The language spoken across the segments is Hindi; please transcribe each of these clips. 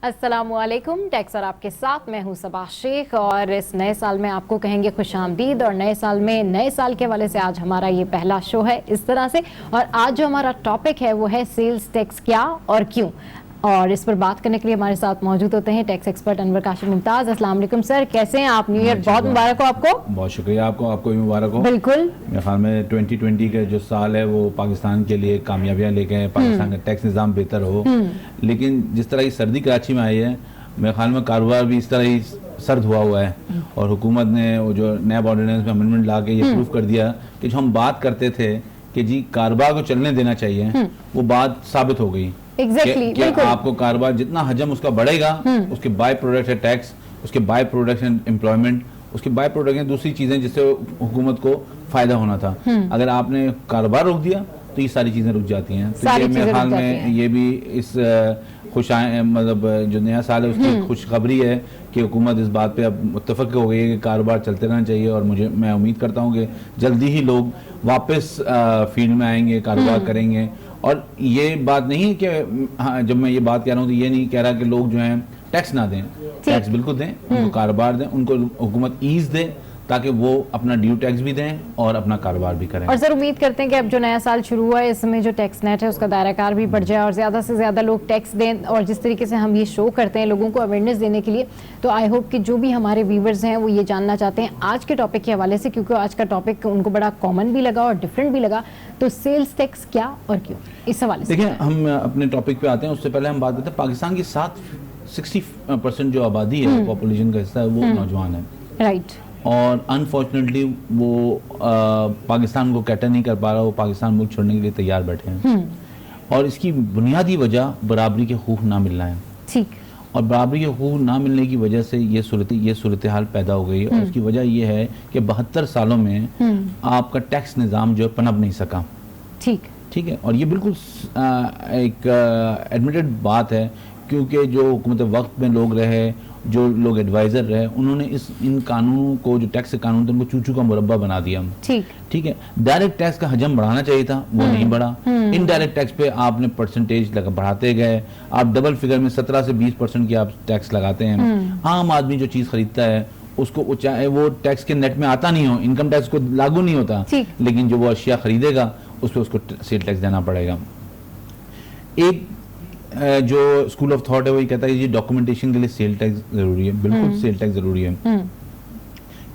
अस्सलामुअलैकुम। टैक्स और आपके साथ मैं हूं सबा शेख और इस नए साल में आपको कहेंगे खुशामदीद। और नए साल में नए साल के हवाले से आज हमारा ये पहला शो है इस तरह से। और आज जो हमारा टॉपिक है वो है सेल्स टैक्स क्या और क्यों। और इस पर बात करने के लिए हमारे साथ मौजूद होते हैं टैक्स एक्सपर्ट अनवर काशिफ मुमताज। अस्सलाम वालेकुम सर, कैसे हैं आप? न्यू ईयर बहुत मुबारक हो आपको। बहुत शुक्रिया आपको भी मुबारक हो। बिल्कुल, मेरे ख्याल में 2020 का जो साल है वो पाकिस्तान के लिए कामयाबियां लेके आए, पाकिस्तान का टैक्स निज़ाम बेहतर हो। लेकिन जिस तरह की सर्दी कराची में आई है, मेरे ख्याल में कारोबार भी इस तरह ही सर्द हुआ है। और हुकूमत ने वो जो नया ऑर्डिनेंस में अमेंडमेंट ला के ये प्रूफ कर दिया कि जो हम बात करते थे कि जी कारोबार को चलने देना चाहिए, वो बात साबित हो गई। एग्जैक्टली, आपको कारोबार जितना हजम उसका बढ़ेगा, उसके बाय प्रोडक्ट है टैक्स, उसके बाय प्रोडक्ट है एम्प्लॉयमेंट, उसके बाय प्रोडक्ट है दूसरी चीजें जिससे हुकूमत को फायदा होना था। अगर आपने कारोबार रोक दिया तो ये सारी चीजें रुक जाती हैं। तो ये मेरे ख्याल में ये भी इस मतलब जो नया साल है उसकी खुशखबरी है कि हुकूमत इस बात पे अब मुत्तफक हो गई है कि कारोबार चलते रहना चाहिए। और मैं उम्मीद करता हूँ कि जल्दी ही लोग वापस फील्ड में आएंगे, कारोबार करेंगे। और ये बात नहीं कि हाँ, जब मैं ये बात कह रहा हूँ तो ये नहीं कह रहा कि लोग जो हैं टैक्स ना दें, टैक्स बिल्कुल दें, उनको कारोबार दें, उनको हुकूमत ईज दे ताकि वो अपना ड्यू टैक्स भी दें और अपना कारोबार भी करें। और सर उम्मीद करते हैं कि अब जो नया साल शुरू हुआ है इसमें जो टैक्स नेट है उसका दायराकार भी बढ़ जाए और ज़्यादा से ज़्यादा लोग टैक्स दें। और जिस तरीके से हम ये शो करते हैं लोगों को अवेयरनेस देने के लिए, तो आई होप कि जो भी हमारे व्यूवर्स हैं वो ये जानना चाहते हैं आज के टॉपिक के हवाले से, क्योंकि आज का टॉपिक उनको बड़ा कॉमन भी लगा और डिफरेंट भी लगा। तो सेल्स टैक्स क्या और क्यों, इस हवाले से देखिए हम अपने टॉपिक पे आते हैं। उससे पहले हम बात करते हैं पाकिस्तान की 60% जो आबादी है, पॉपुलेशन का हिस्सा है, वो नौजवान है। राइट। और अनफॉर्चुनेटली वो पाकिस्तान को कैटर नहीं कर पा रहा, वो पाकिस्तान मुल्क छोड़ने के लिए तैयार बैठे हैं। और इसकी बुनियादी वजह बराबरी के हकूक़ ना मिलना है। ठीक। और बराबरी के हकूक़ ना मिलने की वजह से ये सूरत हाल पैदा हो गई है। और उसकी वजह ये है कि 72 सालों में आपका टैक्स निज़ाम जो है पनप नहीं सका। ठीक है। और ये बिल्कुल एक एडमिटेड बात है, क्योंकि जो हुकूमत वक्त में लोग रहे, जो लोग एडवाइजर रहे, उन्होंने इन कानूनों को, जो टैक्स कानून थे, उनको चूचू का मुरब्बा बना दिया। ठीक है। डायरेक्ट टैक्स का हजम बढ़ाना चाहिए था, वो नहीं बढ़ा। इनडायरेक्ट टैक्स पे आपने परसेंटेज बढ़ाते गए। आप डबल फिगर में 17 से 20% की आप टैक्स लगाते हैं। आम आदमी जो चीज खरीदता है उसको, चाहे वो टैक्स के नेट में आता नहीं हो, इनकम टैक्स को लागू नहीं होता, लेकिन जो वो अशिया खरीदेगा उस पर उसको सेल टैक्स देना पड़ेगा। एक जो स्कूल ऑफ थॉट है वो ये कहता है कि डॉक्यूमेंटेशन के लिए सेल टैक्स जरूरी है। बिल्कुल सेल टैक्स जरूरी है,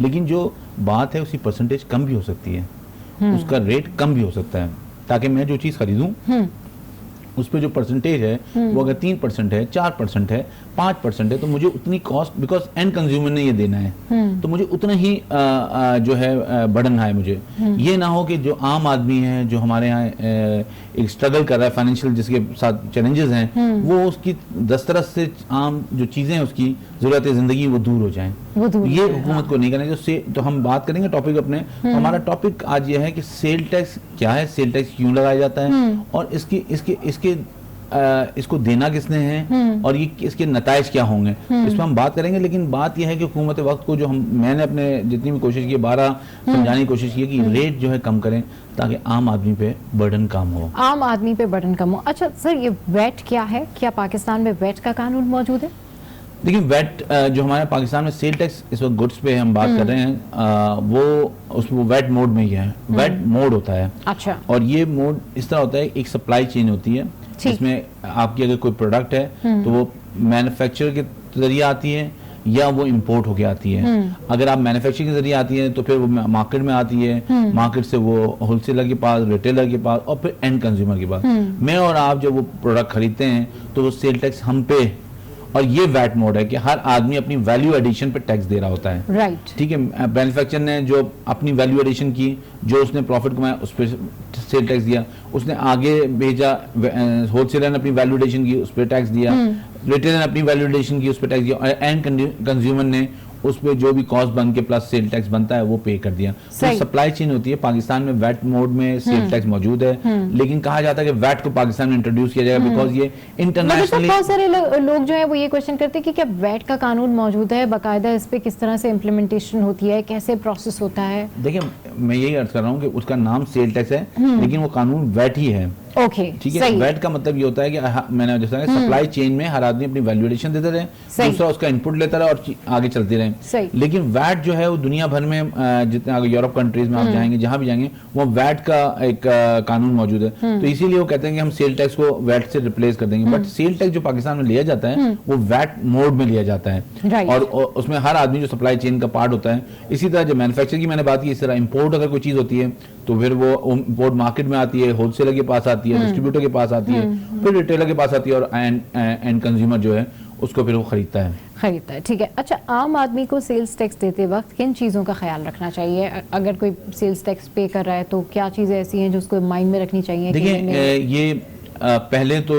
लेकिन जो बात है उसकी परसेंटेज कम भी हो सकती है, उसका रेट कम भी हो सकता है, ताकि मैं जो चीज खरीदूं उस पर जो परसेंटेज है वो अगर 3% है, 4% है, 5% है, तो मुझे उतनी कॉस्ट, बिकॉज एंड कंज्यूमर ने ये देना है, तो मुझे उतना ही जो है बर्डन है। मुझे ये ना हो कि जो आम आदमी है, जो हमारे यहाँ एक स्ट्रगल कर रहा है फाइनेंशियल, जिसके साथ चैलेंजेस हैं, वो उसकी दस्तरस से आम जो चीजें हैं, उसकी जरूरत जिंदगी वो दूर हो जाए। ये हुकूमत को नहीं करना। तो हम बात करेंगे टॉपिक अपने। तो हमारा टॉपिक आज ये है कि सेल टैक्स क्या है, सेल टैक्स क्यों लगाया जाता है, और इसको देना किसने है, और ये इसके नताइज क्या होंगे, इस पर हम बात करेंगे। लेकिन बात यह है कि हुकूमत वक्त को, जो मैंने अपने जितनी भी कोशिश की, 12 समझाने की कोशिश की कि रेट जो है कम करें ताकि आम आदमी पे बर्डन कम हो। आम आदमी पे बर्डन कम हो। अच्छा सर, ये वैट क्या है? क्या पाकिस्तान में वैट का कानून मौजूद है? देखिए वैट जो हमारे पाकिस्तान में सेल टैक्स इस वक्त गुड्स पे हम बात कर रहे हैं, वो वैट मोड में ही है। वैट मोड होता है। अच्छा। और ये मोड इस तरह होता है, एक सप्लाई चेन होती है जिसमें आपकी अगर कोई प्रोडक्ट है तो वो मैन्युफैक्चर के जरिए आती है या वो इंपोर्ट होके आती है। अगर आप मैन्युफैक्चरिंग के जरिए आती है तो फिर वो मार्केट में आती है, मार्केट से वो होलसेलर के पास, रिटेलर के पास, और फिर एंड कंज्यूमर के पास। मैं और आप जब वो प्रोडक्ट खरीदते हैं तो वो सेल टैक्स हम पे, और ये वैट मोड है कि हर आदमी अपनी वैल्यू एडिशन पे टैक्स दे रहा होता है। राइट। ठीक है। मैन्युफैक्चर ने जो अपनी वैल्यू एडिशन की, जो उसने प्रॉफिट कमाया, उस पर सेल टैक्स दिया। उसने आगे भेजा, होलसेलर ने अपनी वैल्यू एडिशन की, उस पर टैक्स दिया। रिटेलर ने अपनी वैल्यू एडिशन की, उस पर टैक्स दिया। और एंड कंज्यूमर ने उस पे जो भी कॉस्ट बन के प्लस सेल टैक्स बनता है वो पे कर दिया। तो सप्लाई चेन होती है। पाकिस्तान में वैट मोड में सेल टैक्स मौजूद है, लेकिन कहा जाता है कि वैट को पाकिस्तान में इंट्रोड्यूस किया जाएगा बिकॉज ये इंटरनेशनली। बहुत सारे लोग जो है वो ये क्वेश्चन करते हैं कि क्या वैट का कानून मौजूद है, बाकायदा इस पे किस तरह से इम्प्लीमेंटेशन होती है, कैसे प्रोसेस होता है? देखिए मैं यही अर्ज कर रहा हूँ कि उसका नाम सेल टैक्स है, लेकिन वो कानून वैट ही है। ओके, ठीक है। वैट का मतलब ये होता है कि मैंने जैसा सप्लाई चेन में हर आदमी अपनी वैल्यूएशन देते रहे, दूसरा उसका इनपुट लेता रहे और आगे चलते रहे। लेकिन वैट जो है वो दुनिया भर में जितने आगे यूरोप कंट्रीज में आप जाएंगे, जहां भी जाएंगे, वो वैट का एक कानून मौजूद है। तो इसीलिए वो कहते हैं कि हम सेल टैक्स को वैट से रिप्लेस कर देंगे। बट सेल टैक्स जो पाकिस्तान में लिया जाता है वो वैट मोड में लिया जाता है, और उसमें हर आदमी जो सप्लाई चेन का पार्ट होता है। इसी तरह जो मैन्युफैक्चर की मैंने बात की, इस तरह इंपोर्ट अगर कोई चीज होती है तो फिर वो इंपोर्ट मार्केट में आती है, होलसेलर के पास आती है, डिस्ट्रीब्यूटर के पास आती है, फिर रिटेलर के पास आती है, और एंड कंज्यूमर जो है उसको फिर वो खरीदता है। ठीक है। अच्छा, आम आदमी को सेल्स टैक्स देते वक्त किन चीज़ों का ख्याल रखना चाहिए? अगर कोई सेल्स टैक्स पे कर रहा है तो क्या चीज़ें ऐसी हैं जो उसको माइंड में रखनी चाहिए? देखिए, ये पहले तो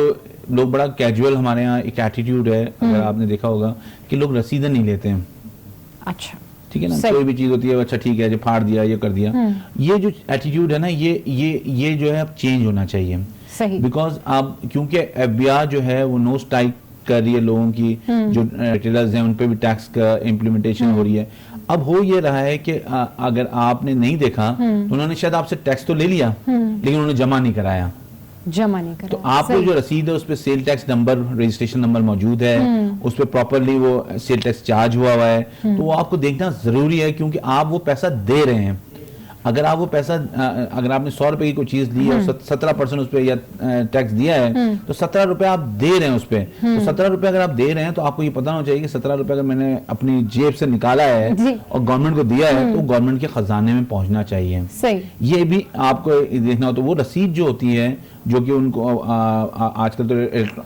लोग बड़ा कैजुअल, हमारे यहाँ एक एटीट्यूड है, अगर आपने देखा होगा कि लोग रसीदें नहीं लेते हैं। अच्छा, ठीक है ना, कोई भी चीज होती है, अच्छा ठीक है, जो फाड़ दिया, ये कर दिया, ये जो एटीट्यूड है ना, ये जो है अब चेंज होना चाहिए। सही। बिकॉज अब क्योंकि एफबीआर जो है वो नो स्ट्राइक कर रही है लोगों की, जो रिटेलर्स हैं उन पे भी टैक्स का इम्प्लीमेंटेशन हो रही है। अब हो ये रहा है कि अगर आपने नहीं देखा तो उन्होंने शायद आपसे टैक्स तो ले लिया, लेकिन उन्होंने जमा नहीं कराया। तो आपको जो रसीद है उस पर sale tax number, registration number मौजूद है, उस पर प्रॉपरली वो सेल टैक्स चार्ज हुआ है, तो वो आपको देखना जरूरी है, क्योंकि आप वो पैसा दे रहे हैं। अगर आप वो पैसा, अगर आपने 100 रुपए की कोई चीज ली और 17% उस पर या टैक्स दिया है, तो 17 रुपए आप दे रहे हैं उस पर। तो 17 रुपए अगर आप दे रहे हैं तो आपको ये पता होना चाहिए कि 17 रुपए अगर मैंने अपनी जेब से निकाला है और गवर्नमेंट को दिया है तो गवर्नमेंट के खजाने में पहुंचना चाहिए। सही। ये भी आपको देखना हो। तो वो रसीद जो होती है, जो कि उनको आजकल तो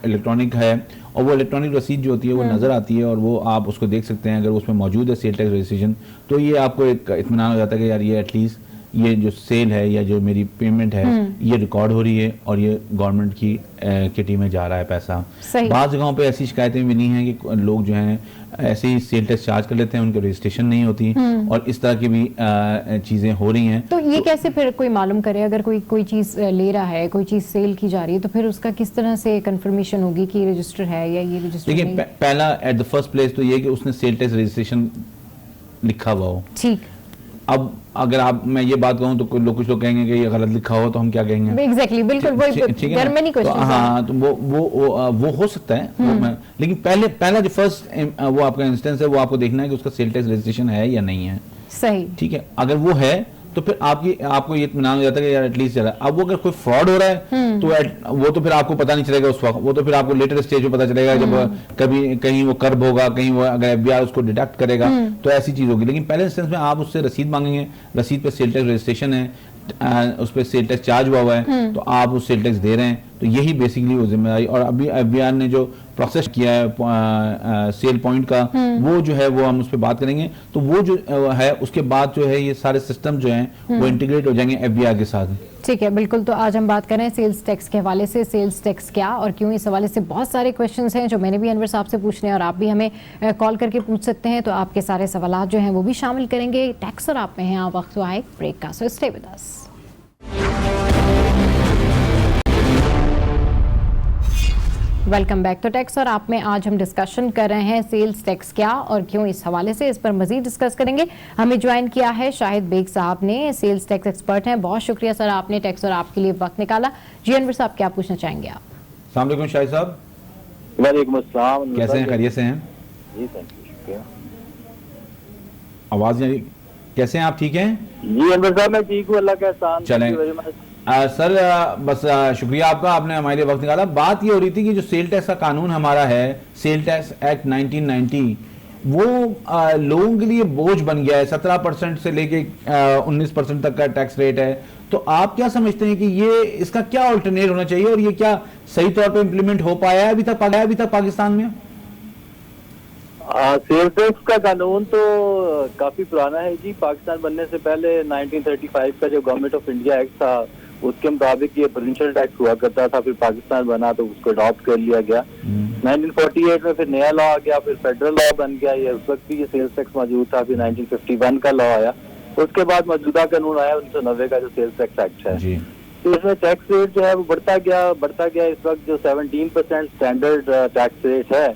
इलेक्ट्रॉनिक है, और वो इलेक्ट्रॉनिक रसीद जो होती है वो नजर आती है, और वो आप उसको देख सकते हैं। अगर उसमें मौजूद है सेल टैक्स रजिस्ट्रेशन, तो ये आपको एक इत्मीनान हो जाता है कि यार ये एटलीस्ट ये जो सेल है या जो मेरी पेमेंट है ये रिकॉर्ड हो रही है और ये गवर्नमेंट की किटी में जा रहा है पैसा। बाज़ जगहों पे ऐसी शिकायतें मिली हैं कि लोग जो हैं ऐसे ही सेल टैक्स चार्ज कर लेते हैं, उनकी रजिस्ट्रेशन नहीं होती, और इस तरह की भी चीजें हो रही हैं। तो ये कैसे फिर कोई मालूम करे? अगर कोई चीज ले रहा है, कोई चीज सेल की जा रही है, तो फिर उसका किस तरह से कंफर्मेशन होगी कि रजिस्टर है या ये रजिस्टर नहीं? देखिए, पहला एट द फर्स्ट प्लेस तो ये कि उसने सेल टैक्स रजिस्ट्रेशन लिखा हुआ हो। ठीक। अब अगर मैं ये बात कहूँ तो कुछ लोग कहेंगे कि ये गलत लिखा हो, तो हम क्या कहेंगे? एग्जैक्टली, बिल्कुल वही जर्मनी क्वेश्चन। हाँ, तो वो हो सकता है, लेकिन पहला जो फर्स्ट वो आपका इंस्टेंस है, वो आपको देखना है कि उसका सेल टैक्स रजिस्ट्रेशन है या नहीं है। सही। ठीक है, अगर वो है तो फिर आपको ये इत्मीनान हो जाता है कि यार एटलीस्ट चला। अब वो अगर कोई फ्रॉड हो रहा है तो वो तो फिर आपको पता नहीं चलेगा उस वक्त, वो तो फिर आपको लेटर स्टेज में पता चलेगा, जब कभी कहीं वो कर्ब होगा, कहीं वो अगर एफबीआर उसको डिडक्ट करेगा तो ऐसी चीज होगी। लेकिन पहले इंस्टेंस में आप उससे रसीद मांगेंगे, रसीद पे सेल टैक्स रजिस्ट्रेशन है, उस पर सेल टैक्स चार्ज हुआ है, तो आप उस सेल टैक्स दे रहे हैं, तो यही बेसिकली वो जिम्मेदारी। और अभी एफबीआर ने जो प्रोसेस किया है सेल पॉइंट का, वो जो है वो हम उस पर बात करेंगे। तो वो जो है उसके बाद जो है ये सारे सिस्टम जो हैं वो इंटीग्रेट हो जाएंगे एफबीआर के साथ। ठीक है, बिल्कुल। तो आज हम बात करें सेल्स टैक्स के हवाले से, सेल्स टैक्स क्या और क्यों, इस हवाले से बहुत सारे क्वेश्चंस हैं जो मैंने भी अनवर साहब से पूछने हैं, और आप भी हमें कॉल करके पूछ सकते हैं। तो आपके सारे सवाल जो हैं वो भी शामिल करेंगे। टैक्स और आप में हैं, आप वक्त आए ब्रेक का, so stay with us. Welcome back to tax और आप में। आज हम डिस्कशन कर रहे हैं सेल्स टैक्स क्या और क्यों, इस हवाले से। इस पर मजीद डिस्कस करेंगे। हमें ज्वाइन किया है शाहिद बेग साहब ने, सेल्स टैक्स एक्सपर्ट हैं। बहुत शुक्रिया सर, आपने टैक्स और आपके लिए वक्त निकाला। जी अनवर साहब, क्या पूछना चाहेंगे आप? अस्सलाम वालेकुम शाहिद साहब। वालेकुम अस्सलाम। कैसे हैं, खैरियत से हैं? जी शुक्रिया। आवाज कैसे हैं आप, ठीक हैं? जी अनवर साहब, मैं ठीक हूँ, अल्लाह का एहसान। चलें सर, बस शुक्रिया आपका, आपने हमारे लिए वक्त निकाला। बात ये हो रही थी कि जो सेल टैक्स का कानून हमारा है, सेल टैक्स एक्ट 1990, वो लोगों के लिए बोझ बन गया है। 17% से लेके 19% तक का टैक्स रेट है। तो आप क्या समझते हैं कि ये इसका क्या अल्टरनेट होना चाहिए, और ये क्या सही तौर पे इम्प्लीमेंट हो पाया है अभी तक पाकिस्तान में? सेल टैक्स का कानून तो काफी पुराना है जी। पाकिस्तान बनने से पहले 1935 का जो गवर्नमेंट ऑफ इंडिया एक्ट था, उसके मुताबिक ये प्रोविंशियल टैक्स हुआ करता था। फिर पाकिस्तान बना तो उसको अडॉप्ट कर लिया गया। 1948 में फिर नया लॉ आ गया, फिर फेडरल लॉ बन गया। ये उस वक्त भी ये सेल्स टैक्स मौजूद था। फिर 1951 का लॉ आया, उसके बाद मौजूदा कानून आया 1990 का जो सेल्स टैक्स एक्ट है। तो इसमें टैक्स रेट जो है वो बढ़ता गया। इस वक्त जो 17% स्टैंडर्ड टैक्स रेट है।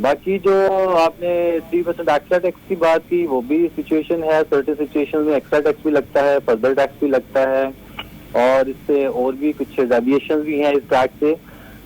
बाकी जो आपने 3% एक्स्ट्रा टैक्स की बात की, वो भी सिचुएशन है। सर्टेन सिचुएशन में एक्स्ट्रा टैक्स भी लगता है, फर्दर टैक्स भी लगता है। और इससे और भी कुछ डेविएशन भी हैं इस टैक्स से।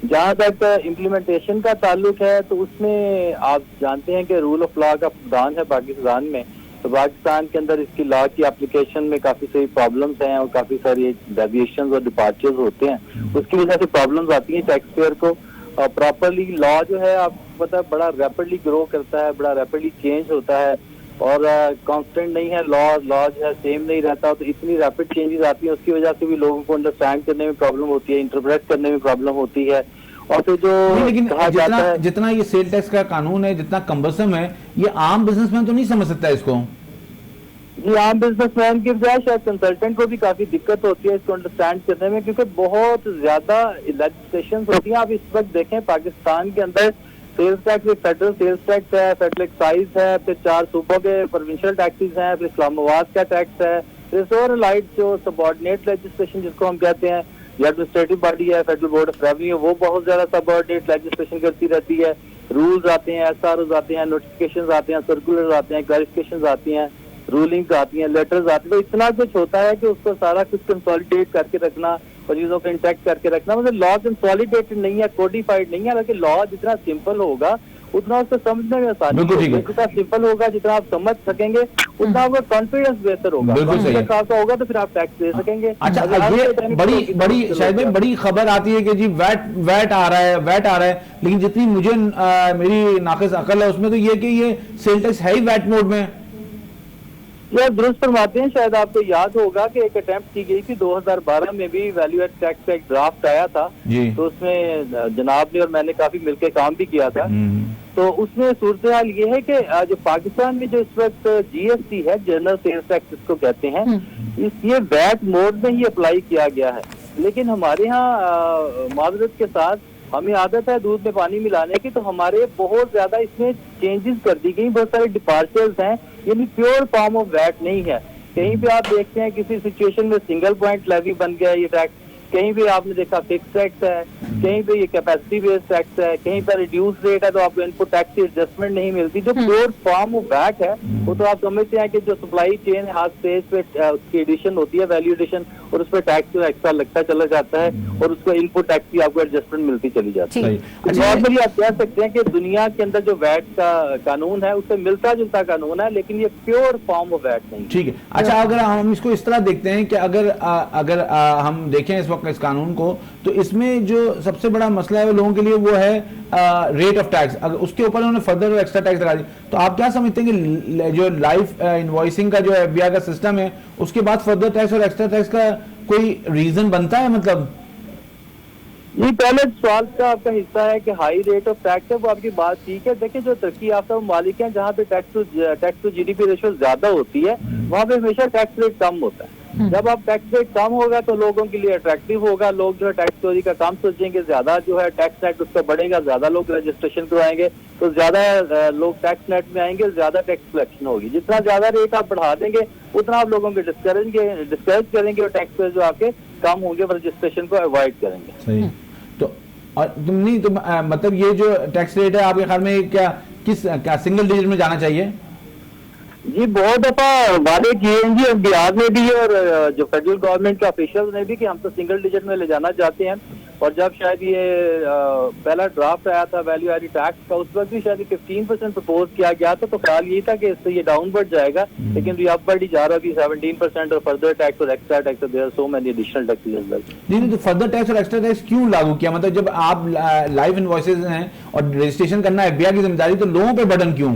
जहाँ तक इम्प्लीमेंटेशन का ताल्लुक है तो उसमें आप जानते हैं कि रूल ऑफ लॉ का फुकदान है पाकिस्तान में। तो पाकिस्तान के अंदर इसकी लॉ की एप्लीकेशन में काफी सारी प्रॉब्लम्स हैं और काफी सारी डेविएशन और डिपार्चर्स होते हैं। उसकी वजह से प्रॉब्लम्स आती हैं टैक्स पेयर को। प्रॉपरली लॉ जो है आपको पता है बड़ा रैपिडली ग्रो करता है, बड़ा रैपिडली चेंज होता है और कांस्टेंट नहीं है। लॉ जो है सेम नहीं रहता, तो इतनी रैपिड चेंजेस आती हैं, उसकी वजह से भी लोगों को अंडरस्टैंड करने में प्रॉब्लम होती है, इंटरप्रेट करने में प्रॉब्लम होती है। और फिर जो लेकिन जितना ये सेल टैक्स का कानून है, जितना कम्बरसम है, ये आम बिजनेसमैन तो नहीं समझ सकता इसको। जी, आम बिजनेसमैन की बजाय शायद कंसल्टेंट को भी काफी दिक्कत होती है इसको अंडरस्टैंड करने में, क्योंकि बहुत ज्यादा लेजिस्लेशन होती है। आप इस वक्त देखें पाकिस्तान के अंदर sales tax, federal sales tax है, फेडरल एक्साइज है, फिर 4 सूबों के प्रोविंशियल टैक्सेस हैं, फिर इस्लामाबाद का टैक्स है, फिर और लाइट जो सबऑर्डिनेट लेजिस्लेशन जिसको हम कहते हैं, या एडमिनिस्ट्रेटिव बॉडी है फेडरल बोर्ड ऑफ रेवेन्यू, वो बहुत ज्यादा सबऑर्डिनेट लेजिस्लेशन करती रहती है। रूल्स आते हैं, SROs आते हैं, नोटिफिकेशंस आते हैं, सर्कुलर्स आते हैं, क्लैरिफिकेशंस आती हैं, रूलिंग्स आती हैं, लेटर्स आते हैं। तो इतना कुछ होता है कि उसको सारा कुछ कंसोलिडेट करके रखना और चीजों को इंटैक्ट करके रखना, मतलब लॉ कंसोलिडेटेड नहीं है, कोडिफाइड नहीं है। हालांकि लॉ जितना सिंपल होगा उतना उसको समझने में आसानी होगी। जितना सिंपल होगा, जितना आप समझ सकेंगे, उतना आपका कॉन्फिडेंस बेहतर होगा। कॉन्फिडेंस आपका होगा तो फिर आप टैक्स दे सकेंगे। अच्छा, ये बड़ी शायद भाई बड़ी खबर आती है कि जी वैट आ रहा है, लेकिन जितनी मुझे मेरी नाक़िस अकल है उसमें तो ये कि ये सेल टैक्स है ही वैट मोड में। ये दुरुस्त फरमाते हैं। शायद आपको याद होगा कि एक अटेम्प्ट की गई थी 2012 में भी, वैल्यू एड टैक्स का एक ड्राफ्ट आया था, तो उसमें जनाब ने और मैंने काफी मिलकर काम भी किया था। तो उसमें सूरत हाल ये है कि जो पाकिस्तान में जो इस वक्त GST है, जनरल सेल्स टैक्स इसको कहते हैं, ये वैट मोड में ही अप्लाई किया गया है। लेकिन हमारे यहाँ माजरत के साथ हमें आदत है दूध में पानी मिलाने की, तो हमारे बहुत ज्यादा इसमें चेंजेस कर दी गई, बहुत सारे डिपार्चर्स हैं, यानी प्योर फॉर्म ऑफ वैट नहीं है। कहीं पे आप देखते हैं किसी सिचुएशन में सिंगल पॉइंट लेवी बन गया ये टैक्स, कहीं पे आपने देखा फिक्स टैक्स है, कहीं पे ये कैपेसिटी बेस्ड टैक्स है, कहीं पर रिड्यूस रेट है, तो आपको इनपुट टैक्स की एडजस्टमेंट नहीं मिलती। जो प्योर फॉर्म ऑफ वैट है वो तो आप समझते हैं कि जो सप्लाई चेन है, हाथ स्टेज पे उसकी एडिशन होती है, वैल्यू एडिशन, और उस पर टैक्स जो एक्स्ट्रा लगता चला जाता है और उसको इनपुट टैक्स की आपको एडजस्टमेंट मिलती चली जाती है। नॉर्मली आप कह सकते हैं कि दुनिया के अंदर जो वैट का कानून है उससे मिलता जुलता कानून है, लेकिन ये प्योर फॉर्म ऑफ वैट नहीं। ठीक है। अच्छा, अगर हम इसको इस तरह देखते हैं कि अगर हम देखें इस वक्त इस कानून को, तो इसमें जो सबसे बड़ा मसला है लोगों के लिए वो है रेट ऑफ टैक्स। अगर उसके ऊपर उन्होंने फर्दर और एक्स्ट्रा टैक्स लगा दी, तो आप क्या समझते हैं कि जो लाइफ इनवॉइसिंग का जो FBI का सिस्टम है, उसके बाद फर्दर टैक्स और एक्स्ट्रा टैक्स का कोई रीजन बनता है? मतलब ये पहले सवाल का आपका हिस्सा है कि हाई रेट ऑफ टैक्स है, वो आपकी बात ठीक है। देखिए, जो तरक्की याफ्ता ममालिक हैं जहाँ पे टैक्स टू GDP रेशो ज्यादा होती है, वहाँ पे हमेशा टैक्स रेट कम होता है। जब आप टैक्स रेट कम होगा तो लोगों के लिए अट्रैक्टिव होगा, लोग जो है टैक्स चोरी का काम सोचेंगे, ज्यादा जो है टैक्स नेट उसका बढ़ेगा, ज्यादा लोग रजिस्ट्रेशन करवाएंगे, तो ज्यादा लोग टैक्स नेट में आएंगे, ज्यादा टैक्स कलेक्शन होगी। जितना ज्यादा रेट आप बढ़ा देंगे उतना आप लोगों को डिस्करेज करेंगे और टैक्स जो आपके कम होंगे, रजिस्ट्रेशन को अवॉइड करेंगे। सही। तो और नहीं तो मतलब ये जो टैक्स रेट है आपके ख्याल में क्या सिंगल डिजिट में जाना चाहिए? जी, बहुत दफा वादे किए हैं जी, और बिहार में भी और जो फेडरल गवर्नमेंट के ऑफिशियल्स ने भी, कि हम तो सिंगल डिजिट में ले जाना चाहते हैं। और जब शायद ये पहला ड्राफ्ट आया था वैल्यू एडेड टैक्स का, उस वक्त भी शायद 15% प्रपोज किया गया था, तो ख्याल यही था कि इससे ये डाउनवर्ड जाएगा, लेकिन ये अपवर्ड ही जा रहा है। 17% और फर्दर टैक्स और extra tax, there are so many additional taxes as well. नहीं, तो फर्दर टैक्स और एक्स्ट्रा टैक्स क्यों लागू किया? मतलब जब आप लाइव इनवॉइसेज हैं और रजिस्ट्रेशन करना FBI की जिम्मेदारी, तो लोगों पे बर्डन क्यों?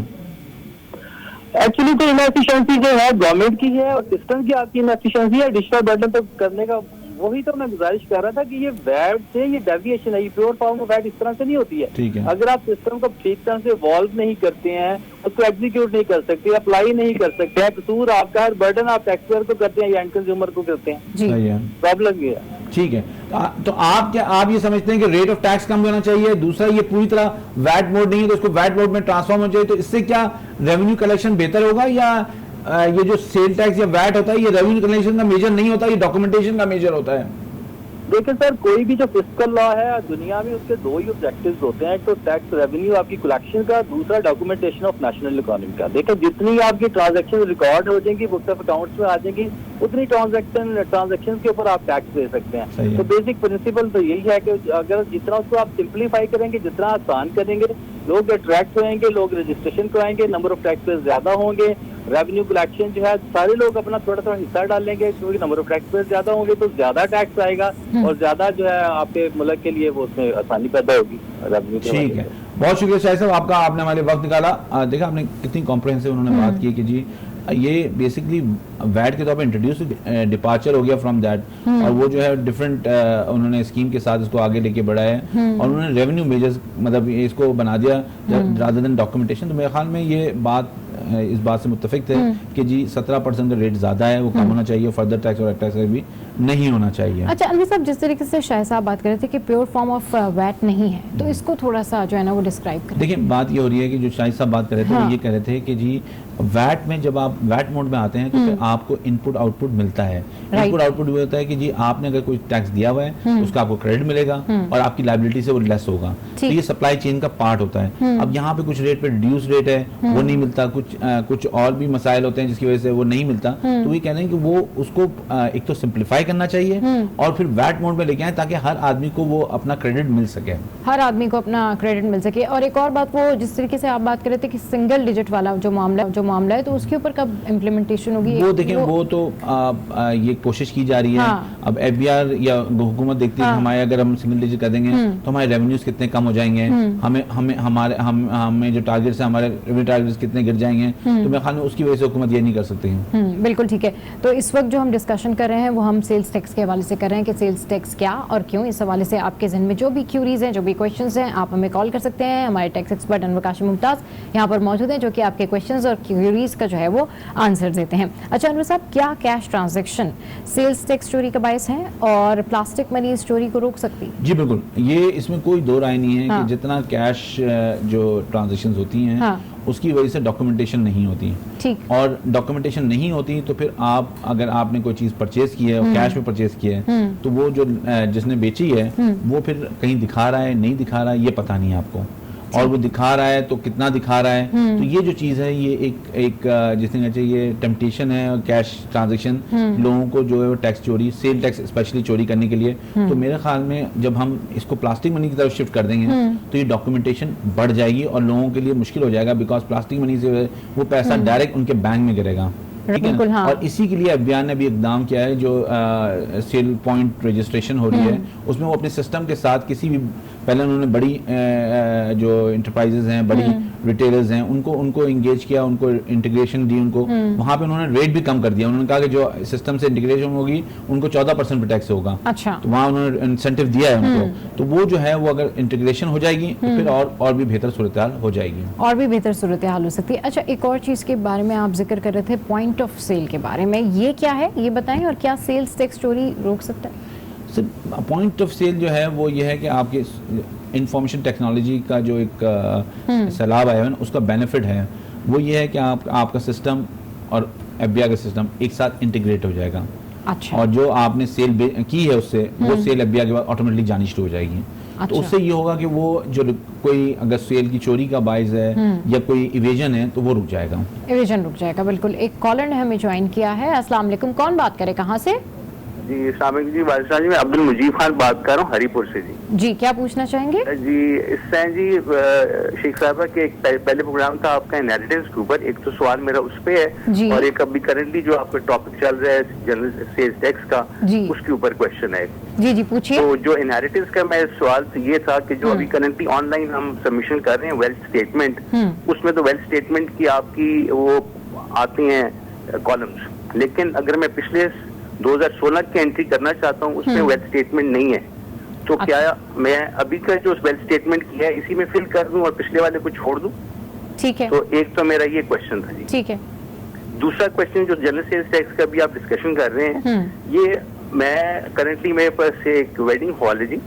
एक्चुअली तो इनएफिशिएंसी जो है गवर्नमेंट की है और सिस्टम की आपकी इनएफिशिएंसी है। एडिशनल बर्डन तो करने का वही तो मैं गुजारिश कर रहा था कि ये वैट से ये डेविएशन है, ये प्योर फॉर्म ऑफ वैट इस तरह से नहीं होती है। अगर आप सिस्टम को ठीक तरह से इवॉल्व नहीं करते हैं, उसको एग्जीक्यूट नहीं कर सकते, अप्लाई नहीं कर सकते हैं, कसूर आपका है, बर्डन आप टैक्स पेयर को करते हैं या एंड कंज्यूमर को करते हैं। प्रॉब्लम ये है। ठीक है। तो आप ये समझते हैं कि रेट ऑफ टैक्स कम होना चाहिए? दूसरा, ये पूरी तरह वैट मोड नहीं है तो इसको वैट मोड में ट्रांसफॉर्म होना चाहिए, तो इससे क्या रेवेन्यू कलेक्शन बेहतर होगा? या ये जो सेल टैक्स या वैट होता है ये रेवेन्यू कलेक्शन का मेजर नहीं होता, ये डॉक्यूमेंटेशन का मेजर होता है? देखिए सर, कोई भी जो फिस्कल लॉ है दुनिया में, उसके दो ही ऑब्जेक्टिव्स होते हैं। एक तो टैक्स रेवेन्यू आपकी कलेक्शन का, दूसरा डॉक्यूमेंटेशन ऑफ नेशनल इकोनॉमी का। देखिए जितनी आपकी ट्रांजैक्शन रिकॉर्ड हो जाएंगी, बुक्स ऑफ अकाउंट्स में आ जाएंगी, उतनी ट्रांजैक्शन के ऊपर आप टैक्स दे सकते हैं। तो बेसिक प्रिंसिपल तो यही है कि अगर जितना उसको आप सिंप्लीफाई करेंगे, जितना आसान करेंगे, लोग अट्रैक्ट होंगे, लोग रजिस्ट्रेशन कराएंगे, नंबर ऑफ टैक्स पेयर्स ज्यादा होंगे, रेवेन्यू कलेक्शन जो है सारे लोग अपना थोड़ा थोड़ा हिस्सा डालेंगे, क्योंकि नंबर ऑफ टैक्स पेयर्स ज्यादा होंगे तो ज्यादा टैक्स आएगा और ज्यादा जो है आपके मुल्क के लिए वो उसमें आसानी पैदा होगी रेवेन्यू। ठीक है, बहुत शुक्रिया शाहिद साहब आपका, आपने हमारे वक्त निकाला। देखा आपने कितनी कॉम्प्रिहेंसिव उन्होंने बात की कि जी ये बेसिकली वैट के तौर पर इंट्रोड्यूस डिपार्चर हो गया फ्रॉम दैट, और वो जो है डिफरेंट उन्होंने स्कीम के साथ इसको आगे लेके बढ़ा है और उन्होंने रेवेन्यू मेजर्स मतलब इसको बना दिया रादर देन डॉक्यूमेंटेशन। तो मेरे ख्याल में ये बात इस बात से मुत्तफिक थे कि जी 17% का रेट ज्यादा है, वो कम होना चाहिए, फर्दर टैक्स और टैक्स भी नहीं होना चाहिए। अच्छा अनवी साहब, जिस तरीके से शाह साहब बात कर रहे थे कि प्योर फॉर्म ऑफ वैट नहीं है, तो इसको थोड़ा सा जो है ना वो डिस्क्राइब करें। देखिए बात ये हो रही है कि जो शाहिद साहब बात कर रहे थे वो ये कह रहे थे कि जी वैट में जब आप वैट मोड में आते हैं तो फिर आपको इनपुट आउटपुट मिलता है। इनपुट आउटपुट ये होता है कि जी आपने अगर कोई टैक्स दिया हुआ है तो उसका आपको क्रेडिट मिलेगा और आपकी लायबिलिटी से वो लेस होगा। तो ये सप्लाई चेन का पार्ट होता है। अब यहाँ पे कुछ रेट पे रिड्यूस रेट है वो नहीं मिलता, कुछ और भी मसाइल होते हैं जिसकी वजह से वो नहीं मिलता। तो वो कह रहे हैं कि वो उसको एक तो सिंप्लीफाई करना चाहिए और फिर वैट मोड में लेके आए ताकि हर आदमी को वो अपना क्रेडिट मिल सके, हर आदमी को अपना क्रेडिट मिल सके। और एक और बात, वो जिस तरीके से आप बात कर रहे थे कि सिंगल डिजिट वाला जो मामला है, तो उसके ऊपर कब इम्प्लीमेंटेशन होगी? वो देखें वो तो ये कोशिश की जा रही है। अब एफबीआर या हुकूमत देखती है हमारे अगर हम सिंगल डिजिट कर देंगे तो हमारे रेवेन्यूज कितने कम हो जाएंगे, हमें जो टारगेट्स है हमारे रेवेन्यू टारगेट्स कितने गिर जाएंगे। तो मेरे ख्याल में उसकी वजह से हुकूमत ये नहीं कर सकती है। बिल्कुल ठीक है। तो इस वक्त जो हम डिस्कशन कर रहे हैं वो हम सेल्स टैक्स के हवाले से कर रहे हैं कि सेल्स टैक्स क्या और क्यों। इस हवाले से आपके जहन में जो भी क्यूरीज हैं, जो भी क्वेश्चंस हैं, आप हमें कॉल कर सकते हैं। हमारे टैक्स एक्सपर्ट अनवर काशिम मुमताज यहाँ पर मौजूद हैं जो कि आपके क्वेश्चंस और क्यूरीज का जो है वो आंसर देते हैं। अच्छा अनवर साहब, क्या कैश ट्रांजैक्शन सेल्स टैक्स चोरी का बायस है और प्लास्टिक मनी इस चोरी को रोक सकती है? जी बिल्कुल, ये इसमें कोई दो राय नहीं है कि जितना कैश जो ट्रांजैक्शंस होती हैं उसकी वजह से डॉक्यूमेंटेशन नहीं होती। ठीक। और डॉक्यूमेंटेशन नहीं होती तो फिर आप अगर आपने कोई चीज परचेज की है और कैश में परचेज की है तो वो जो जिसने बेची है वो फिर कहीं दिखा रहा है नहीं दिखा रहा है ये पता नहीं है आपको, और वो दिखा रहा है तो कितना दिखा रहा है। तो ये जो चीज है ये एक जिसने कहते ये टेम्पटेशन है कैश ट्रांजैक्शन लोगों को जो है वो टैक्स चोरी, सेल टैक्स स्पेशली चोरी करने के लिए। तो मेरे ख्याल में जब हम इसको प्लास्टिक मनी की तरफ शिफ्ट कर देंगे तो ये डॉक्यूमेंटेशन बढ़ जाएगी और लोगों के लिए मुश्किल हो जाएगा, बिकॉज प्लास्टिक मनी से वो पैसा डायरेक्ट उनके बैंक में गिरेगा। ठीक है ना? और इसी के लिए अभियान ने भी इकदाम किया है, जो सेल पॉइंट रजिस्ट्रेशन हो रही है उसमें वो अपने सिस्टम के साथ किसी भी, पहले उन्होंने बड़ी जो इंटरप्राइजेज हैं, बड़ी रिटेलर्स हैं, उनको इंगेज किया, उनको इंटीग्रेशन दी, उनको वहां पे उन्होंने रेट भी कम कर दिया। उन्होंने कहा कि जो सिस्टम से इंटीग्रेशन होगी उनको 14% पे टैक्स होगा। अच्छा। तो वहां उन्होंने इंसेंटिव दिया है उनको। तो वो जो है वो अगर इंटीग्रेशन हो जाएगी तो फिर और भी बेहतर सूरत हाल हो जाएगी, और भी बेहतर सूरत हाल हो सकती है। अच्छा, एक और चीज के बारे में आप जिक्र कर रहे थे, पॉइंट ऑफ सेल के बारे में, ये क्या है ये बताएं, और क्या सेल्स टैक्स चोरी रोक सकता है? पॉइंट ऑफ सेल जो है वो ये है कि आपके इंफॉर्मेशन टेक्नोलॉजी का जो एक सैलाब आया है ना, उसका बेनिफिट है वो ये है कि आपका सिस्टम और एफबीआई का सिस्टम एक साथ इंटीग्रेट हो जाएगा। अच्छा। और जो आपने सेल की है उससे वो सेल एफबीआई के बाद ऑटोमेटिकली जानी शुरू हो जाएगी। अच्छा। तो उससे ये होगा कि वो जो कोई अगर सेल की चोरी का बाइस है या कोई इवेजन है तो वो रुक जाएगा, इवेजन रुक जाएगा। बिल्कुल। एक कॉलर ने हमें ज्वाइन किया है। अस्सलाम वालेकुम, कौन बात करे, कहाँ से? जी शामिक जी, बादशाह जी, मैं अब्दुल मुजीब खान बात कर रहा हूँ हरीपुर से। जी क्या पूछना चाहेंगे? जी इससे जी शेख साहबा के एक पहले प्रोग्राम था आपका इनहेरिटेंस के ऊपर, एक तो सवाल मेरा उस पे है और एक अभी करंटली जो आपका टॉपिक चल रहा है जनरल सेल्स टैक्स का, उसके ऊपर क्वेश्चन है। जी पूछिए। तो जो इनहेरिटेंस का मैं सवाल ये था कि जो अभी करंटली ऑनलाइन हम सबमिशन कर रहे हैं वेल्थ स्टेटमेंट, उसमें तो वेल्थ स्टेटमेंट की आपकी वो आती हैं कॉलम्स, लेकिन अगर मैं पिछले 2016 की एंट्री करना चाहता हूँ उसमें वेल्थ स्टेटमेंट नहीं है, तो क्या मैं अभी का जो वेल्थ स्टेटमेंट किया है इसी में फिल कर दूं और पिछले वाले को छोड़ दूं? ठीक है। तो एक तो मेरा ये क्वेश्चन था जी। ठीक है। दूसरा क्वेश्चन जो जनरल सेल्स टैक्स का भी आप डिस्कशन कर रहे हैं, ये मैं करंटली मेरे पास एक वेडिंग हॉल है जी।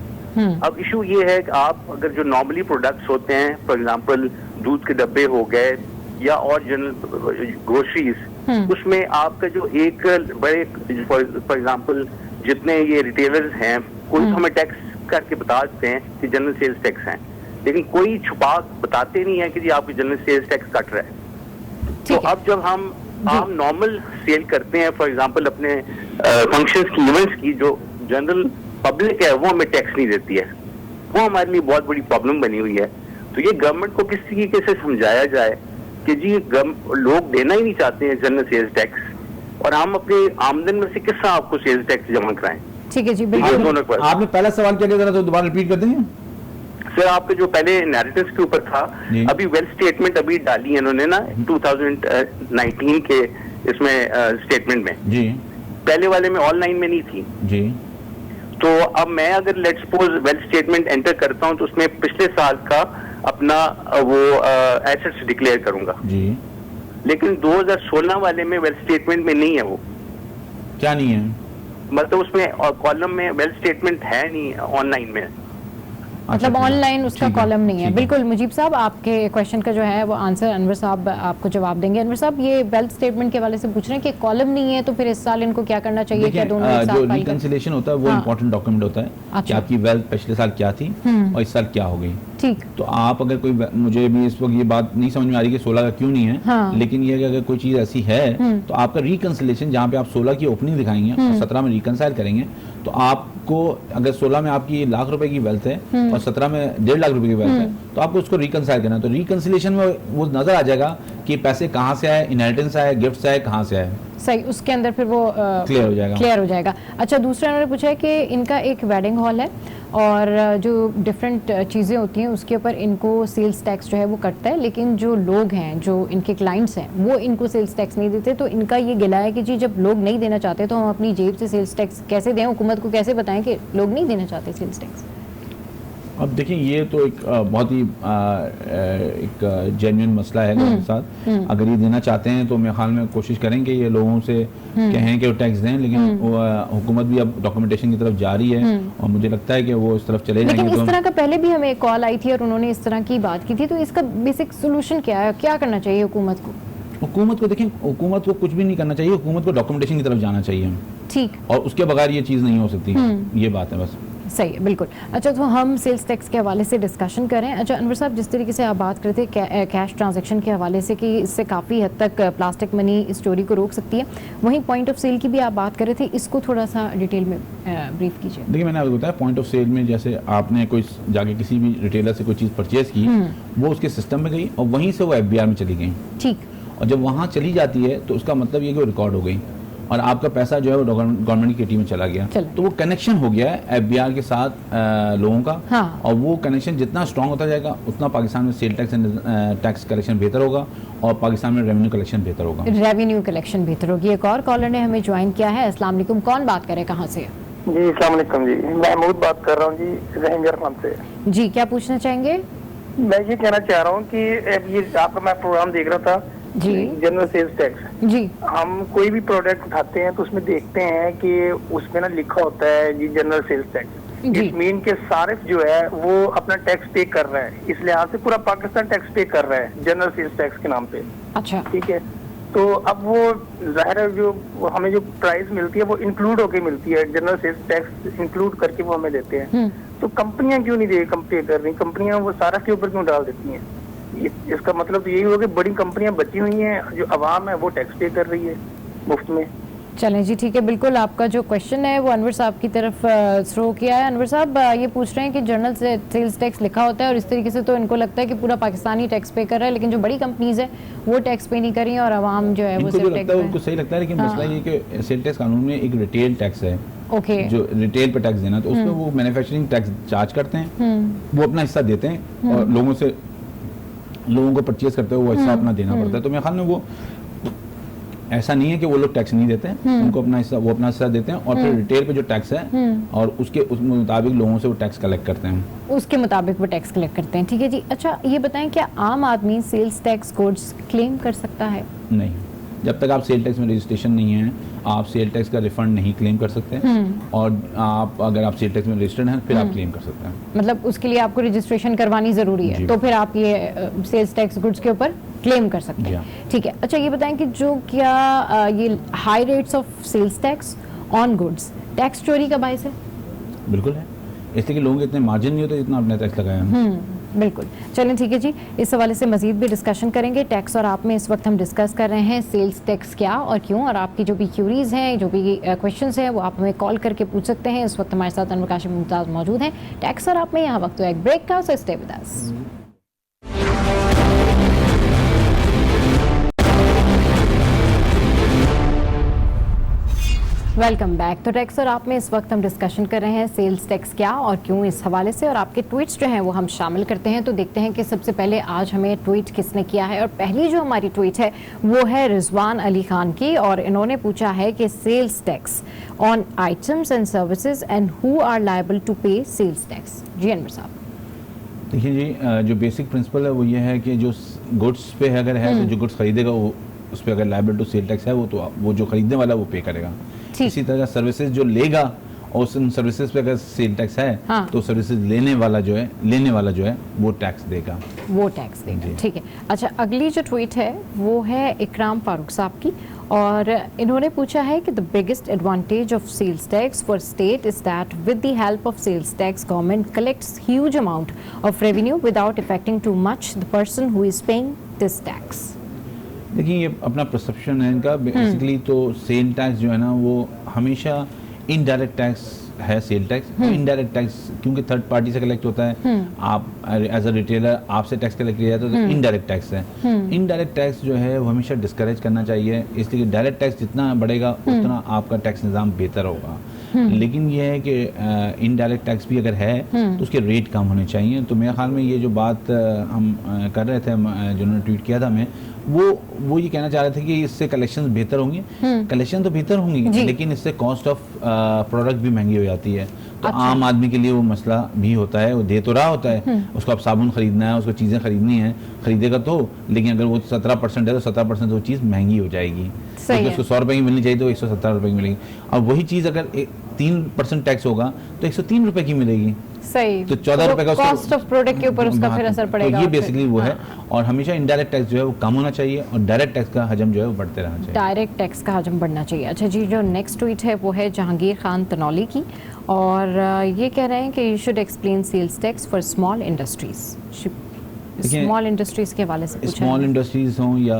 अब इशू ये है कि आप अगर जो नॉर्मली प्रोडक्ट्स होते हैं, फॉर एग्जाम्पल दूध के डब्बे हो गए या और जनरल ग्रोसरीज, उसमें आपका जो एक बड़े फॉर एग्जाम्पल जितने ये रिटेलर्स हैं कोई तो हमें टैक्स करके बता देते हैं कि जनरल सेल्स टैक्स है, लेकिन कोई छुपा बताते नहीं है कि जी आपकी जनरल सेल्स टैक्स कट रहा है। तो अब जब हम नॉर्मल सेल करते हैं, फॉर एग्जांपल अपने फंक्शंस की, इवेंट्स की, जो जनरल पब्लिक है वो हमें टैक्स नहीं देती है, वो हमारे लिए बहुत बड़ी प्रॉब्लम बनी हुई है। तो ये गवर्नमेंट को किस तरीके से समझाया जाए कि जी लोग देना ही नहीं चाहते हैं जनरल सेल्स टैक्स, और हम अपनी आमदन में से किस तरह आपको सेल्स टैक्स जमा कराएं। ठीक है जी, आपने पहला सवाल क्या किया था, तो दोबारा रिपीट कर देंगे सर? आपके जो पहले नैरेटिव्स के ऊपर था, अभी वेल्थ स्टेटमेंट अभी डाली है इन्होंने ना 2019 के इसमें स्टेटमेंट में जी, पहले वाले में ऑनलाइन में नहीं थी जी। तो अब मैं अगर let's suppose wealth statement enter करता हूं तो उसमें पिछले साल का अपना वो एसेट्स डिक्लेयर करूंगा जी, लेकिन 2016 वाले में वेल्थ स्टेटमेंट में नहीं है। वो क्या नहीं है? मतलब उसमें कॉलम में वेल्थ स्टेटमेंट है नहीं ऑनलाइन में, मतलब ऑनलाइन उसका कॉलम नहीं है। बिल्कुल मुजीब साहब, आपके क्वेश्चन का जो है वो आंसर अनवर साहब आपको जवाब देंगे। अनवर साहब, ये वेल्थ स्टेटमेंट के हवाले से पूछ रहे हैं कि कॉलम नहीं है तो फिर इस साल इनको क्या करना चाहिए? क्या दोनों एक साथ? जो रिकंसिलिएशन होता है वो इंपॉर्टेंट डॉक्यूमेंट होता है कि आपकी वेल्थ पिछले साल क्या थी और इस साल क्या हो गई। ठीक, तो आप अगर कोई, मुझे भी इस वक्त ये बात नहीं समझ में आ रही कि 16 का क्यों नहीं है, लेकिन ये अगर कोई चीज ऐसी है तो आपका रिकंसिलिएशन जहाँ पे आप 16 की ओपनिंग दिखाएंगे और 17 में रिकंसाइल करेंगे, तो आपको अगर 16 में आपकी लाख रुपए की वेल्थ है और 17 में 1.5 लाख रुपए की वेल्थ है, तो आपको उसको रिकंसाइल करना है। तो रिकंसिलिएशन में वो नजर आ जाएगा कि पैसे कहाँ से आए, इनहेरिटेंस आए, गिफ्ट आए, कहाँ से आए। सही, उसके अंदर फिर वो क्लियर हो जाएगा। अच्छा, दूसरा उन्होंने पूछा है कि इनका एक वेडिंग हॉल है और जो डिफरेंट चीज़ें होती हैं उसके ऊपर इनको सेल्स टैक्स जो है वो कटता है, लेकिन जो लोग हैं, जो इनके क्लाइंट्स हैं, वो इनको सेल्स टैक्स नहीं देते। तो इनका ये गिला है कि जी जब लोग नहीं देना चाहते तो हम अपनी जेब से सेल्स टैक्स कैसे दें, हुकूमत को कैसे बताएं कि लोग नहीं देना चाहते सेल्स टैक्स। अब देखिए, ये तो एक बहुत ही एक जेन्युइन मसला है मेरे साथ। अगर ये देना चाहते हैं तो मेरे ख्याल में कोशिश करेंगे ये लोगों से कहें कि वो टैक्स दें, लेकिन हुकूमत भी अब डॉक्यूमेंटेशन की तरफ जा रही है और मुझे लगता है कि वो इस तरफ चले जाएंगे। लेकिन इस तरह का पहले भी हमें कॉल आई थी और उन्होंने इस तरह की बात की थी, तो इसका बेसिक सोल्यूशन क्या है, क्या करना चाहिए हुकूमत को? हुकूमत को देखें, हुकूमत को कुछ भी नहीं करना चाहिए, हुकूमत को डॉक्यूमेंटेशन की तरफ जाना चाहिए। ठीक, और उसके बगैर ये चीज़ नहीं हो सकती, ये बात है बस। सही है, बिल्कुल। अच्छा, तो हम सेल्स टैक्स के हवाले से डिस्कशन करें। अच्छा अनवर साहब, जिस तरीके से आप बात करते थे कैश ट्रांजैक्शन के हवाले से कि इससे काफ़ी हद तक प्लास्टिक मनी स्टोरी को रोक सकती है, वहीं पॉइंट ऑफ सेल की भी आप बात कर रहे थे, इसको थोड़ा सा डिटेल में ब्रीफ कीजिए। देखिए, मैंने आपको बताया पॉइंट ऑफ सेल में जैसे आपने कोई जाके किसी भी रिटेलर से कोई चीज़ परचेज की, वो उसके सिस्टम में गई और वहीं से वो FBR में चली गई। ठीक, और जब वहाँ चली जाती है तो उसका मतलब ये कि वो रिकॉर्ड हो गई और आपका पैसा जो है वो गवर्नमेंट की किटी में चला गया। तो वो कनेक्शन हो गया है FBR के साथ लोगों का। हाँ। और वो कनेक्शन जितना स्ट्रांग होता जाएगा उतना पाकिस्तान में सेल टैक्स टैक्स कलेक्शन बेहतर होगा और पाकिस्तान में रेवेन्यू कलेक्शन बेहतर होगा। रेवेन्यू कलेक्शन बेहतर होगी। एक और कॉलर ने हमें ज्वाइन किया है। अस्सलाम वालेकुम, कौन बात करे, कहाँ से? जी अस्सलाम वालेकुम जी, महमूद बात कर रहा हूँ जी, जहांगीर खान से। जी, क्या पूछना चाहेंगे? मैं ये कहना चाह रहा हूँ कि ये आपका मैं प्रोग्राम देख रहा था जी, जनरल सेल्स टैक्स जी, हम कोई भी प्रोडक्ट उठाते हैं तो उसमें देखते हैं कि उसमें ना लिखा होता है जी जनरल सेल्स टैक्स। इस मीन के सारिफ जो है वो अपना टैक्स पे कर रहा है, इस लिहाज से पूरा पाकिस्तान टैक्स पे कर रहा है जनरल सेल्स टैक्स के नाम पे। अच्छा, ठीक है। तो अब वो जाहिर है जो हमें जो प्राइस मिलती है वो इंक्लूड होके मिलती है, जनरल सेल्स टैक्स इंक्लूड करके वो हमें देते हैं। तो कंपनियां क्यों नहीं दे पे कर रही, कंपनियां वो सारा के ऊपर क्यों डाल देती हैं? इसका मतलब तो यही होगा कि बड़ी कंपनियां बची हुई हैं, जो आवाम है वो टैक्स पे कर रही है मुफ्त में। चलें जी, ठीक है, बिल्कुल। आपका जो क्वेश्चन है वो अनवर साहब की तरफ थ्रो किया है। अनवर साहब ये पूछ रहे हैं कि जनरल सेल्स टैक्स लिखा होता है और इस तरीके से तो इनको लगता है कि पूरा पाकिस्तानी टैक्स पे कर रहा है, लेकिन जो बड़ी कंपनीज है वो टैक्स पे नहीं कर रही है और आवाम जो है वो सिर्फ टैक्स पे। उनको सही लगता है, लेकिन मसला ये कि सेल टैक्स कानून में एक रिटेल टैक्स है। ओके, जो रिटेल पे टैक्स देना, तो उसमें वो मैन्युफैक्चरिंग टैक्स चार्ज करते हैं, वो अपना हिस्सा देते हैं और लोगों को परचेज करते हुए वो हिस्सा अपना देना पड़ता है। तो मेरे ख्याल में वो ऐसा नहीं है कि वो लोग टैक्स नहीं देते हैं, उनको अपना हिस्सा, वो अपना हिस्सा देते हैं और फिर रिटेल पे जो टैक्स है और उस मुताबिक लोगों से वो टैक्स कलेक्ट करते हैं, उसके मुताबिक वो टैक्स कलेक्ट करते हैं। ठीक है जी। अच्छा, ये बताएं, क्या आम आदमी सेल्स टैक्स कोड्स क्लेम कर सकता है? नहीं, जब तक आप सेल टैक्स में रजिस्ट्रेशन नहीं है आप सेल टैक्स का रिफंड नहीं क्लेम कर सकते और आप अगर आप सेल टैक्स में रजिस्टर्ड हैं फिर आप क्लेम कर सकते हैं। मतलब उसके लिए आपको रजिस्ट्रेशन करवानी जरूरी है, तो फिर आप ये सेल्स टैक्स गुड्स के ऊपर क्लेम कर सकते हैं। ठीक है। अच्छा, ये बताएं कि जो क्या ये high rates of sales tax on goods tax चोरी का बायस है? बिल्कुल है, इसलिए कि लोगों के इतने मार्जिन नहीं होते जितना आपने टैक्स लगाया है। बिल्कुल। चलें ठीक है जी, इस हवाले से मजीद भी डिस्कशन करेंगे। टैक्स और आप में इस वक्त हम डिस्कस कर रहे हैं सेल्स टैक्स क्या और क्यों, और आपकी जो भी क्यूरीज हैं, जो भी क्वेश्चंस हैं, वो आप हमें कॉल करके पूछ सकते हैं। इस वक्त हमारे साथ अनवर काशिफ मुमताज़ मौजूद हैं टैक्स और आप में। यहाँ वक्त एक ब्रेक का, so stay with us. Welcome back. तो टैक्स और आप में इस वक्त हम डिस्कशन कर रहे हैं सेल्स टैक्स क्या और क्यों, इस हवाले से, और आपके ट्वीट्स जो हैं वो हम शामिल करते हैं। तो देखते हैं कि सबसे पहले आज हमें ट्वीट किसने किया है। और पहली जो हमारी ट्वीट है वो है रिजवान अली खान की, और इन्होंने पूछा है कि sales tax on items and services and who are liable to pay sales tax. जी अनवर साहब। देखिए जी, जो बेसिक प्रिंसिपल है वो ये है कि जो गुड्स पे अगर है तो जो गुड्स खरीदेगा वो उस पर अगर लायबल टू सेल टैक्स है वो जो खरीदने वाला वो पे करेगा। इसी तरह सर्विसेज जो लेगा और उन सर्विसेज पे अगर सेल टैक्स है तो सर्विसेज लेने वाला जो है वो टैक्स देगा। ठीक है। अच्छा, अगली जो ट्वीट है वो है इकराम फारूक साहब की, और इन्होंने पूछा है कि the biggest advantage of sales tax for state is that with the help of sales tax government collects huge amount of revenue without affecting too much the person who is paying this tax. देखिए, ये अपना परसेप्शन है इनका। बेसिकली तो सेल टैक्स जो है ना वो हमेशा इनडायरेक्ट टैक्स है। सेल टैक्स इनडायरेक्ट टैक्स क्योंकि थर्ड पार्टी से कलेक्ट होता है, आप एज अ रिटेलर आपसे टैक्स कलेक्ट किया जाता है तो इनडायरेक्ट टैक्स है। इनडायरेक्ट टैक्स जो है वो हमेशा डिस्करेज करना चाहिए, इसलिए डायरेक्ट टैक्स जितना बढ़ेगा उतना आपका टैक्स निज़ाम बेहतर होगा। लेकिन ये है कि इनडायरेक्ट टैक्स भी अगर है तो उसके रेट कम होने चाहिए। तो मेरे ख्याल में ये जो बात हम कर रहे थे, जिन्होंने ट्वीट किया था हमें, वो ये कहना चाह रहे थे कि इससे कलेक्शन बेहतर होंगे। कलेक्शन तो बेहतर होंगी लेकिन इससे कॉस्ट ऑफ प्रोडक्ट भी महंगी हो जाती है। तो आम आदमी के लिए वो मसला भी होता है, वो दे तो रहा होता है, उसको अब साबुन खरीदना है, उसको चीज़ें खरीदनी है, खरीदेगा तो, लेकिन अगर वो 17% है तो 17% वो चीज़ महंगी हो जाएगी। तो उसको 100 रुपये की मिलनी चाहिए तो 170 रुपये की मिलेगी। और वही चीज़ अगर 3% टैक्स होगा तो 103 रुपये की मिलेगी। सही। तो 14 रुपये का कॉस्ट ऑफ प्रोडक्ट के ऊपर उसका फिर असर पड़ेगा। तो ये बेसिकली वो है। और हमेशा इनडायरेक्ट टैक्स जो है वो कम होना चाहिए और डायरेक्ट टैक्स का हजम जो है वो बढ़ते रहना चाहिए। डायरेक्ट टैक्स का हजम बढ़ना चाहिए। अच्छा जी, जो नेक्स्ट ट्वीट है वो है जहांगीर खान तनौली की, और ये कह रहे हैं कि you should explain sales tax for small industries. Small industries के हवाले से पूछा। स्मॉल इंडस्ट्रीज हों या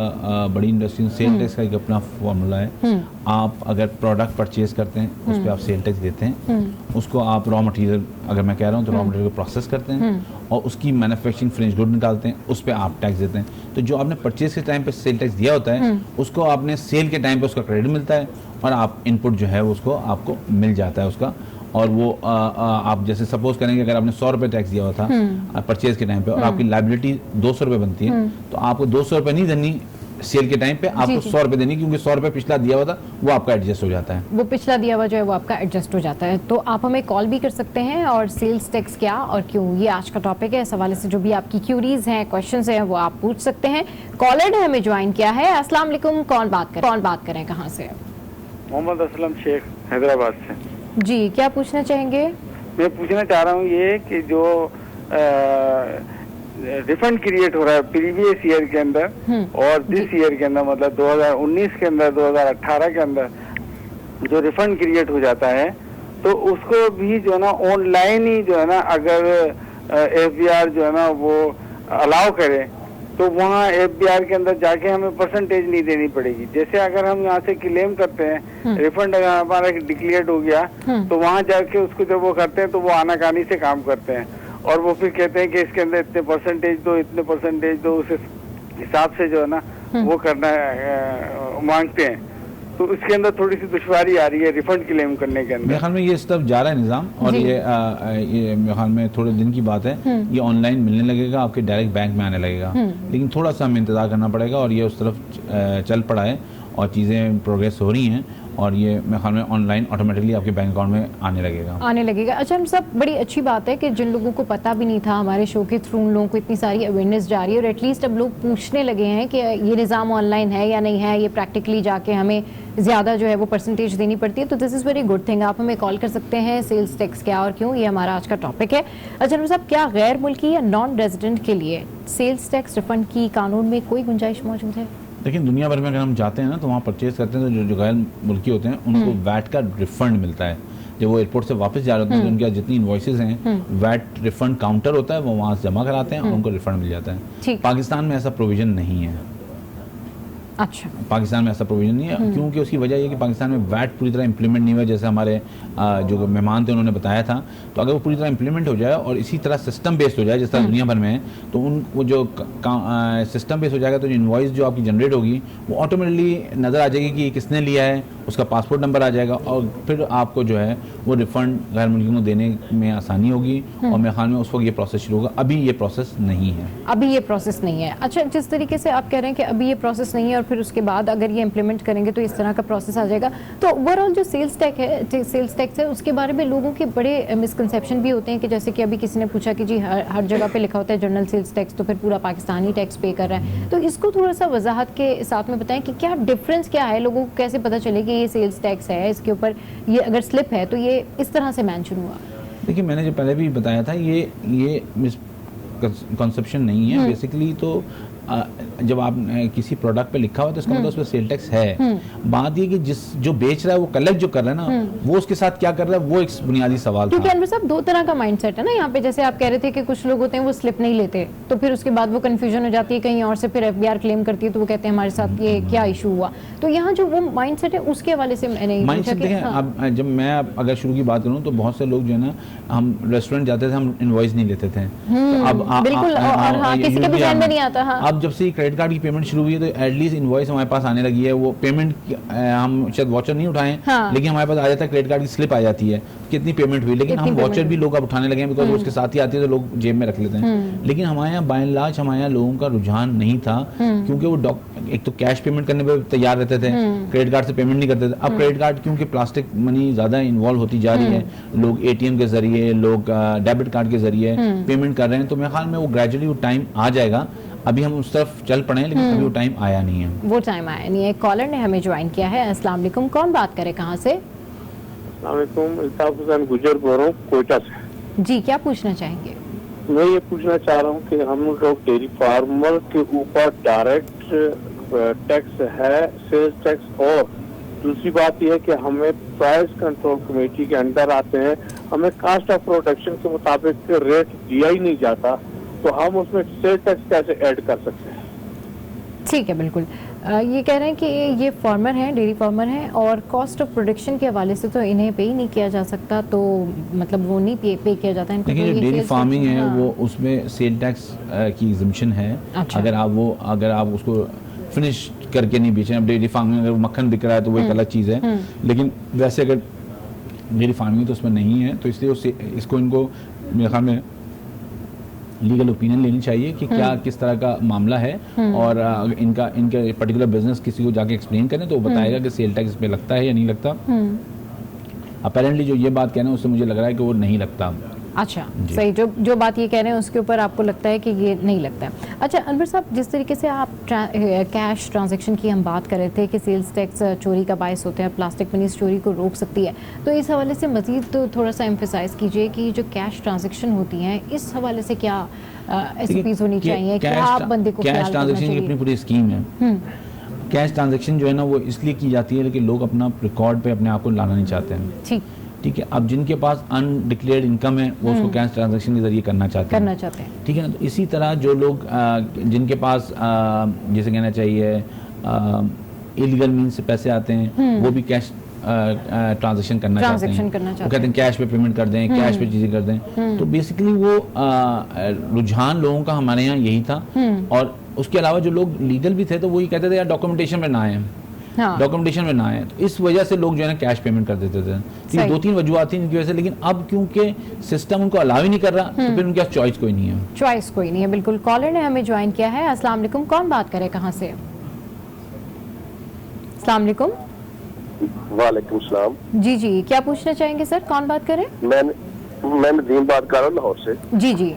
बड़ी इंडस्ट्रीज, सेल टैक्स का एक अपना फॉर्मूला है। आप अगर प्रोडक्ट परचेज करते हैं उस पर आप सेल टैक्स देते हैं, उसको आप रॉ मटेरियल, अगर मैं कह रहा हूँ तो रॉ मटेरियल को प्रोसेस करते हैं और उसकी मैन्युफैक्चरिंग फिनिश गुड निकालते हैं, उस पर आप टैक्स देते हैं। तो जो आपने परचेज के टाइम पे सेल टैक्स दिया होता है उसको आपने सेल के टाइम पे उसका क्रेडिट मिलता है और आप इनपुट जो है उसको आपको मिल जाता है उसका। और वो आप जैसे सपोज करेंगे अगर आपने 100 रुपये टैक्स दिया हुआ था परचेज के टाइम पे और आपकी लायबिलिटी 200 रुपये बनती है, तो आपको 200 रुपये नहीं देनी सेल के टाइम पे, आपको 100 रुपये देनी, क्योंकि 100 रुपये पिछला दिया हुआ था वो आपका एडजस्ट हो जाता है। वो पिछला दिया हुआ जो है वो आपका एडजस्ट हो जाता है। तो आप हमें कॉल भी कर सकते हैं, और सेल्स टैक्स क्या और क्यों, ये आज का टॉपिक है। इस हवाले से जो भी आपकी क्यूरीज हैं, क्वेश्चंस हैं, वो आप पूछ सकते हैं। कॉलर ने हमें ज्वाइन किया है। अस्सलाम वालेकुम, कौन बात करें, कहाँ से? मोहम्मद असलम शेख, हैदराबाद से। जी, क्या पूछना चाहेंगे? मैं पूछना चाह रहा हूँ ये कि जो रिफंड क्रिएट हो रहा है प्रीवियस ईयर के अंदर और दिस ईयर के अंदर, मतलब 2019 के अंदर, 2018 के अंदर जो रिफंड क्रिएट हो जाता है, तो उसको भी जो है ना ऑनलाइन ही जो है ना अगर FBR जो है ना वो अलाउ करे तो वहाँ FBR के अंदर जाके हमें परसेंटेज नहीं देनी पड़ेगी। जैसे अगर हम यहाँ से क्लेम करते हैं रिफंड अगर हमारा डिक्लेयर हो गया तो वहाँ जाके उसको जब वो करते हैं तो वो आनाकानी से काम करते हैं और वो फिर कहते हैं कि इसके अंदर इतने परसेंटेज दो, इतने परसेंटेज दो, उस हिसाब से जो है ना वो करना मांगते हैं। तो इसके अंदर थोड़ी सी दुश्वारी आ रही है रिफंड क्लेम करने के अंदर। मेरे ख्याल में ये इस तरफ जा रहा है निज़ाम, और ये मेरे ख्याल में थोड़े दिन की बात है, ये ऑनलाइन मिलने लगेगा, आपके डायरेक्ट बैंक में आने लगेगा। लेकिन थोड़ा सा हमें इंतजार करना पड़ेगा और ये उस तरफ चल पड़ा है और चीज़ें प्रोग्रेस हो रही हैं और ये मेरे ख्याल में ऑनलाइन ऑटोमेटिकली आपके बैंक अकाउंट में आने लगेगा। अच्छा, हम सब, बड़ी अच्छी बात है कि जिन लोगों को पता भी नहीं था, हमारे शो के थ्रू उन लोगों को इतनी सारी अवेयरनेस जा रही है और एटलीस्ट अब लोग पूछने लगे हैं कि ये निज़ाम ऑनलाइन है या नहीं है, ये प्रैक्टिकली जाके हमें ज़्यादा जो है वो परसेंटेज देनी पड़ती है। तो this is very good thing. आप हमें कॉल कर सकते हैं। सेल्स टैक्स क्या और क्यों, ये हमारा आज का टॉपिक है। अच्छा साहब, क्या गैर मुल्की या नॉन रेजिडेंट के लिए सेल्स टैक्स रिफंड की कानून में कोई गुंजाइश मौजूद है? लेकिन दुनिया भर में अगर हम जाते हैं ना तो वहाँ परचेज करते हैं तो जो गैर मुल्की होते हैं उनको वैट का रिफंड मिलता है। जब वो एयरपोर्ट से वापस जा रहे होते हैं तो उनके जितनी इनवॉइसेस हैं वैट रिफंड काउंटर होता है, वो वहाँ से जमा कराते हैं और उनको रिफंड मिल जाता है। पाकिस्तान में ऐसा प्रोविजन नहीं है। अच्छा, पाकिस्तान में ऐसा प्रोविजन नहीं है क्योंकि उसकी वजह ये कि पाकिस्तान में वैट पूरी तरह इंप्लीमेंट नहीं हुआ, जैसे हमारे जो मेहमान थे उन्होंने बताया था। तो अगर वो पूरी तरह इंप्लीमेंट हो जाए और इसी तरह सिस्टम बेस्ड हो जाए जिस तरह दुनिया भर में है, तो वो जो सिस्टम बेस्ड हो जाएगा तो जो इनवॉइस जो आपकी जनरेट होगी वो ऑटोमेटिकली नज़र आ जाएगी कि किसने लिया है, उसका पासपोर्ट नंबर आ जाएगा और फिर आपको जो है वो रिफंड गैर मुल्कियों को देने में आसानी होगी। और मेरे ख्याल में उस वक्त ये प्रोसेस शुरू होगा। अभी ये प्रोसेस नहीं है। अभी ये प्रोसेस नहीं है। अच्छा, जिस तरीके से आप कह रहे हैं कि अभी ये प्रोसेस नहीं है और फिर उसके बाद अगर ये इम्प्लीमेंट करेंगे तो इस तरह का प्रोसेस आ जाएगा, तो ओवरऑल जो सेल्स टैक्स है उसके बारे में लोगों के बड़े मिसकंसेप्शन भी होते हैं कि जैसे कि अभी किसी ने पूछा कि जी हर जगह पे लिखा होता है जनरल सेल्स टैक्स, तो फिर पूरा पाकिस्तानी टैक्स पे कर रहा है। तो इसको थोड़ा सा वजाहत के साथ में बताएं कि क्या डिफरेंस क्या है, लोगों को कैसे पता चले कि ये सेल्स टैक्स है, इसके ऊपर ये अगर स्लिप है तो ये इस तरह से मेंशन हुआ। देखिए, मैंने जो पहले भी बताया था ये मिसकंसेप्शन नहीं है। बेसिकली तो जब आप किसी प्रोडक्ट पे लिखा हुआ है तो इसका मतलब उस पर सेल टैक्स है। बात ये कि जो बेच रहा है वो कलेक्ट जो कर रहा है ना, वो उसके साथ क्या कर रहा है वो एक बुनियादी सवाल था। क्योंकि अनवर साहब दो तरह का माइंडसेट है ना यहाँ पे, जैसे आप कह रहे थे कि कुछ लोग होते हैं वो स्लिप नहीं लेते, तो फिर उसके बाद वो कंफ्यूजन हो जाती है कहीं और से, फिर एफबीआर क्लेम करती है तो वो कहते हैं हमारे साथ ये क्या इशू हुआ। तो यहाँ जो वो माइंडसेट है उसके हवाले से मैंने माइंडसेट देखें। अब जब मैं अगर शुरू की बात करूँ तो बहुत से लोग जो है ना, हम रेस्टोरेंट जाते थे, हम इनवॉइस नहीं लेते थे। अब बिल्कुल, और किसी के भी ध्यान में नहीं आता। अब जब से क्रेडिट कार्ड की पेमेंट शुरू हुई है तो एटलीस्ट इनवॉइस हमारे पास आने लगी है। वो पेमेंट हम शायद वॉचर नहीं उठाएं, लेकिन हमारे पास आ जाता है, क्रेडिट कार्ड की स्लिप आ जाती है कितनी पेमेंट हुई। लेकिन हम वॉचर भी लोग अब उठाने लगे हैं बिकॉज उसके साथ ही आती है तो लोग जेब में रख लेते हैं। लेकिन हमारे यहाँ बाय एंड लार्ज हमारे यहाँ लोगों का रुझान नहीं था, क्योंकि वो एक तो कैश पेमेंट करने पर तैयार रहते थे, क्रेडिट कार्ड से पेमेंट नहीं करते थे। अब क्रेडिट कार्ड क्योंकि प्लास्टिक मनी ज्यादा इन्वॉल्व होती जा रही है, लोग एटीएम के जरिए, लोग डेबिट कार्ड के जरिए पेमेंट कर रहे हैं, तो मेरे ख्याल में वो ग्रेजुअली वो टाइम आ जाएगा। अभी हम उस तरफ चल पड़े हैं, लेकिन अभी वो टाइम आया नहीं है। वो टाइम आया नहीं है। कॉलर ने हमें ज्वाइन किया है। अस्सलाम वालेकुम, कौन बात करे, कहाँ से? अस्सलाम वालेकुम, इल्ताफ हुसैन गुजर बोल रहा हूँ कोयटा से। जी, क्या पूछना चाहेंगे? मैं ये पूछना चाह रहा हूँ कि हम लोग डेयरी फार्मर के ऊपर डायरेक्ट टैक्स है, सेल्स टैक्स, और दूसरी बात यह है कि हमें प्राइस कंट्रोल कमेटी के अंडर आते हैं, हमें कास्ट ऑफ प्रोडक्शन के मुताबिक रेट दिया ही नहीं जाता, तो हम उसमें सेल टैक्स कैसे ऐड कर सकते हैं? ठीक है, बिल्कुल। ये कह रहे हैं कि ये फार्मर हैं, डेयरी फार्मर हैं, और कॉस्ट ऑफ प्रोडक्शन के हवाले से तो इन्हें पे ही नहीं किया जा सकता, तो मतलब वो नहीं पे किया जाता है इनको। देखिए, जो डेयरी फार्मिंग है वो उसमें सेल टैक्स की एग्जम्पशन है। अच्छा। अगर आप उसको फिनिश करके नहीं बेचें। अब डेयरी फार्मिंग अगर मक्खन बिक रहा है तो वो एक अलग चीज़ है, लेकिन वैसे अगर डेयरी फार्मिंग तो उसमें नहीं है, तो इसलिए इसको इनको मेरे ख्याल में लीगल ओपिनियन लेनी चाहिए कि क्या किस तरह का मामला है, और इनका पर्टिकुलर बिजनेस किसी को जाके एक्सप्लेन करें तो वो बताएगा कि सेल टैक्स पे लगता है या नहीं लगता। अपेरेंटली जो ये बात कह रहे हैं उससे मुझे लग रहा है कि वो नहीं लगता। अच्छा, सही। जो बात ये कह रहे हैं उसके ऊपर आपको लगता है कि ये नहीं लगता है। अच्छा अनवर साहब, जिस तरीके से आप कैश ट्रांजैक्शन की हम बात कर रहे थे कि सेल्स टैक्स चोरी का बायस होता है, प्लास्टिक मनी चोरी को रोक सकती है, तो इस हवाले से मजीद तो थोड़ा सा एम्फेसाइज कीजिए कि जो कैश ट्रांजैक्शन होती हैं इस हवाले से क्या एसओपीज होनी चाहिए, क्या आप बंदे को कैश ट्रांजैक्शन की अपनी पूरी स्कीम है। कैश ट्रांजैक्शन जो है ना वो इसलिए की जाती है लेकिन लोग अपना रिकॉर्ड पे अपने आप को लाना नहीं चाहते हैं। ठीक है, अब जिनके पास अनडिक्लेयर्ड इनकम है वो उसको कैश ट्रांजैक्शन के जरिए करना चाहते हैं। ठीक है ना, तो इसी तरह जो लोग जिनके पास जैसे कहना चाहिए इलीगल मीन से पैसे आते हैं वो भी कैश ट्रांजैक्शन करना चाहते हैं। वो कहते हैं कैश पे पेमेंट कर दें, कैश पे चीजें कर दें। तो बेसिकली वो रुझान लोगों का हमारे यहाँ यही था। और उसके अलावा जो लोग लीगल भी थे तो वही कहते थे यार डॉक्यूमेंटेशन में ना आए, डॉक्यूमेंटेशन में ना आए, तो इस वजह से लोग जो है ना कैश पेमेंट कर देते थे। तो 2-3 वजूहत थी इनकी वजह से, लेकिन अब क्योंकि सिस्टम उनको अलाउ ही नहीं कर रहा तो फिर उनके पास चॉइस कोई नहीं है। बिल्कुल। कॉलर ने हमें ज्वाइन किया है। अस्सलाम वालेकुम, कौन बात करे, कहाँ से? अस्सलाम वालेकुम। वालेकुम सलाम। जी, क्या पूछना चाहेंगे सर, कौन बात करे? मैं नदीम बात कर रहा हूँ लाहौर से। जी।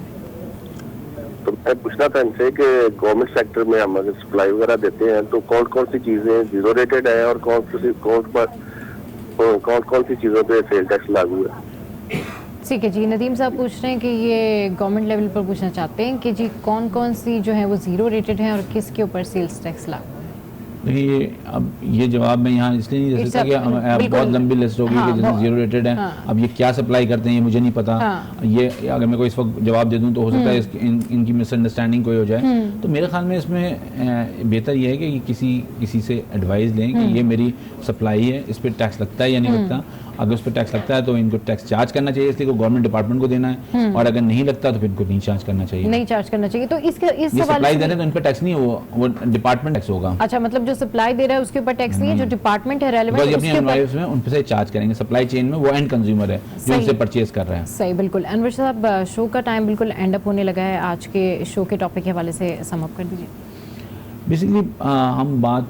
तो मैं पूछना था इनसे कि गवर्नमेंट सेक्टर में हम अगर सप्लाई वगैरह देते हैं तो कौन कौन सी चीजें जीरो रेटेड है और कौन सी चीजों पे सेल टैक्स लागू है? ठीक है जी, नदीम साहब पूछ रहे हैं कि ये गवर्नमेंट लेवल पर पूछना चाहते हैं कि जी कौन कौन सी जो है वो जीरो रेटेड है और किसके ऊपर सेल्स टैक्स लागू है। देखिए अब ये जवाब मैं यहाँ इसलिए नहीं दे सकता कि बहुत लंबी लिस्ट होगी कि जिसमें जीरो रेटेड है। अब ये क्या सप्लाई करते हैं ये मुझे नहीं पता। ये अगर मैं कोई इस वक्त जवाब दे दूं तो हो सकता है इनकी मिसअंडरस्टैंडिंग कोई हो जाए। तो मेरे ख्याल में इसमें बेहतर ये है कि किसी से एडवाइस लें कि ये मेरी सप्लाई है, इस पर टैक्स लगता है या नहीं लगता। अगर उस पर टैक्स लगता है तो इनको टैक्स चार्ज करना चाहिए, इसलिए गवर्नमेंट डिपार्टमेंट को देना है, और अगर नहीं लगता तो फिर इनको नहीं चार्ज करना चाहिए। नहीं चार्ज करना चाहिए। तो इस सप्लाई दे रहे हैं तो इन पर टैक्स नहीं, वो डिपार्टमेंट टैक्स होगा। अच्छा, मतलब जो सप्लाई दे रहा है उसके ऊपर टैक्स नहीं है, जो डिपार्टमेंट है रेलेवेंट उसके ऊपर उन पे से चार्ज करेंगे। सप्लाई चेन में वो एंड कंज्यूमर है जो उनसे परचेज कर रहा है। सही, बिल्कुल। अनवर साहब, शो का टाइम बिल्कुल एंड अप होने लगा है, आज के शो के टॉपिक के हवाले से सम अप कर दीजिए। बेसिकली हम बात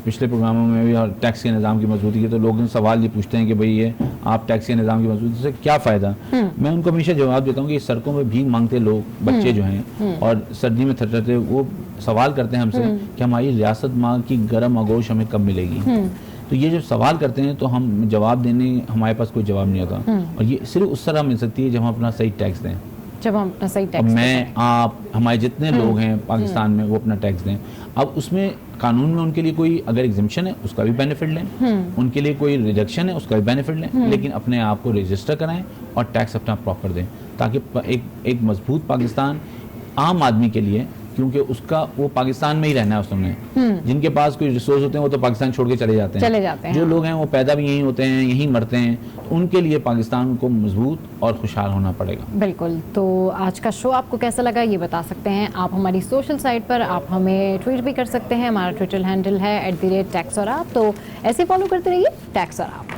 पिछले प्रोग्रामों में भी और टैक्स के निज़ाम की मजबूती की, तो लोग सवाल ये पूछते हैं कि भाई ये आप टैक्स के निज़ाम की मजबूती से क्या फ़ायदा। मैं उनको हमेशा जवाब देता हूँ कि सड़कों में भीख मांगते लोग बच्चे जो हैं और सर्दी में थरथराते वो सवाल करते हैं हमसे कि हमारी रियासत माँ की गर्म आगोश हमें कब मिलेगी। तो ये जो सवाल करते हैं तो हम जवाब देने, हमारे पास कोई जवाब नहीं होता, और ये सिर्फ उस तरह मिल सकती है जब हम अपना सही टैक्स दें। जब हम अपना सही टैक्स, मैं, आप, हमारे जितने लोग हैं पाकिस्तान में वो अपना टैक्स दें। अब उसमें कानून में उनके लिए कोई अगर एग्जिम्पशन है उसका भी बेनिफिट लें, उनके लिए कोई रिडक्शन है उसका भी बेनिफिट लें, लेकिन अपने आप को रजिस्टर कराएं और टैक्स अपना प्रॉपर दें, ताकि एक मजबूत पाकिस्तान आम आदमी के लिए, क्योंकि उसका वो पाकिस्तान में ही रहना है उसने। जिनके पास कोई रिसोर्स होते हैं वो तो पाकिस्तान छोड़ के चले जाते हैं। जो लोग हैं वो पैदा भी यहीं होते हैं, यहीं मरते हैं, तो उनके लिए पाकिस्तान को मजबूत और खुशहाल होना पड़ेगा। बिल्कुल। तो आज का शो आपको कैसा लगा ये बता सकते हैं आप हमारी सोशल साइट पर, आप हमें ट्वीट भी कर सकते हैं। हमारा ट्विटर हैंडल है @टैक्स और आप, तो ऐसे फॉलो करते रहिए टैक्स और आप।